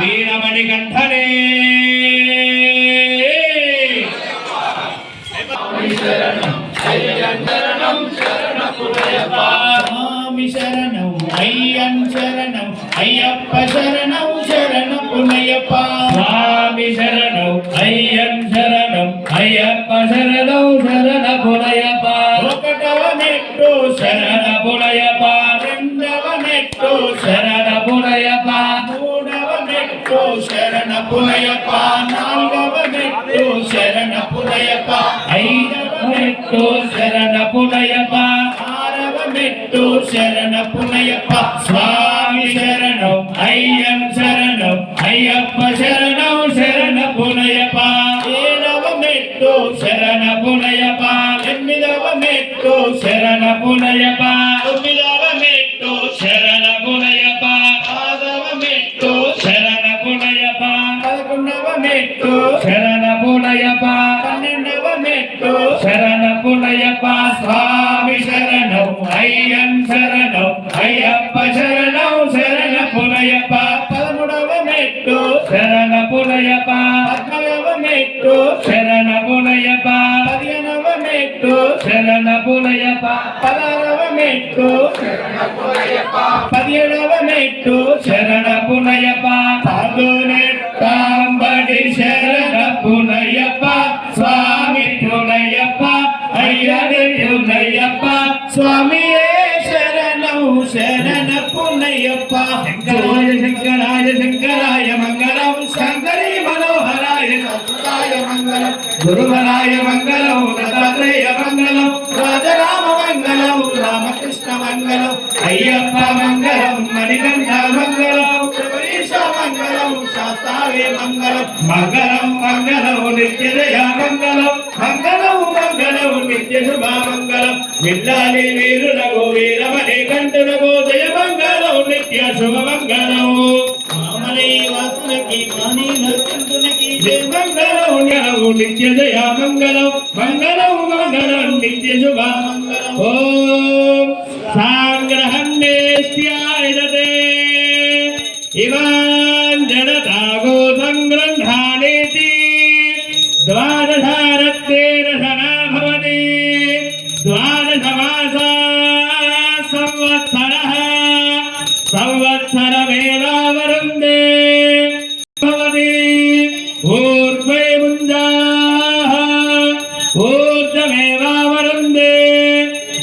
వీరమణి కంఠనే స్వామి శరణం అయ్యన్ శరణం అయ్యప్ప శరణం శరణ పునయ్యప్ప స్వామి శరణం అయ్యన్ శరణం అయ్యప్ప శరణం శరణ పునయ్యప్ప ఒకటవ మెట్టు శరణ పునయ్యప్ప రెండవ మెట్టు శరణ పునయ్యప్ప మూడవ మెట్టు శరణ పునయ్యప్ప నాలుగవ మెట్టు శరణ పునయ్యప్ప ఐదవ మెట్టు శరణ పునయ్యప్ప ఆరవ మెట్టు శరణ పునయ్యప్ప స్వామి శరణం అయ్యన్ శరణం అయ్యప్ప శరణం శరణ పునయ్యప్ప ఏడవ మెట్టు శరణ పునయ్యప్ప ఎనిమిదవ మెట్టు శరణ పునయ్యప్ప తొమ్మిదవ మెట్టు శరణ పునయ్యప్ప పదవ మెట్టు శరణ పునయ్యప్ప పదకొండవ మెట్టు శరణ పునయ్యప్ప పన్నెండవ మెట్టు శరణ పునయ్యప్ప స్వామి శరణం అయ్యన్ శరణం అయ్యప్ప శరణం శరణ పునయ్యప్ప పదమూడవ మెట్టు శరణ పునయ్యప్ప పద్నాలుగవ మెట్టు శరణ పునయ్యప్ప పదిహేనవ మెట్టు శరణ పునయ్యప్ప పదహారవ మెట్టు శరణ పునయ్యప్ప పదిహేడవ మెట్టు శరణ పునయ్యప్ప పదునెట్టాంబడి శరణ పునయ్యప్ప స్వామి పునయ్యప్ప అయ్యప్ప స్వామియే శరణం శరణ పునయ్యప్ప శంకరాయ శంకరాయ శంకరాయ మంగళం శంకరీ మనోహరాయ సత్తాయ మంగళం గురువరాయ మంగళం దత్తాత్రేయ మంగళం రాజరామ మంగళం రామకృష్ణ మంగళం అయ్యప్ప మంగళం మణికంఠ మంగళం శబరీశ మంగళం శాస్త్రావే మంగళం మంగళం మంగళం నిత్యజయ మంగళం మంగళం మంగళం నిత్య శుభ మంగళం విల్లాలి వీరులకు వీరమణి కంఠులకు జయ మంగళం నిత్య శుభ మంగళం మామలే వాసులకి మాని నరకంఠునికి జయ మంగళం నిత్య జయ మంగళం మంగళం మంగళం నిత్య శుభ మంగళం ఓం సాంగ్రహణేష్యాయతే ఇవాన్ జడతాగో సంగ్రంథానేతి ద్వాదశారత్యేన సనా భవతి ద్వాదశమాసా సంవత్సరః సంవత్సరమేవావరుందే భవతి ఊర్ధ్వే ముంజాః ఊర్ధ్వమేవావరుందే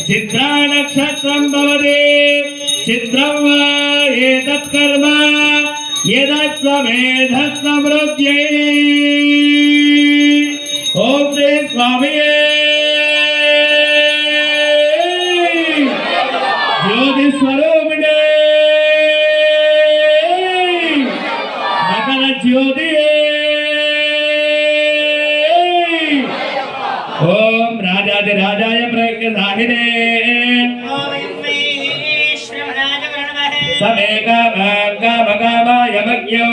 చిత్రా నక్షత్రం భవతి చిత్రం వా ఏతత్ కర్మ యదత్వమేధస్వమృత్యై ఓం శ్రీ స్వామియే జ్యోతి స్వరూపిణే మకర జ్యోతియే ఓం రాజాదిరాజాయ ప్రజ్ఞానినే సమే కామాయ మజ్ఞో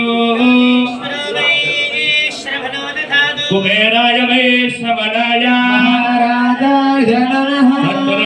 కుబేరాయ వై శ్రవణాయ మహారాజాయ నమః।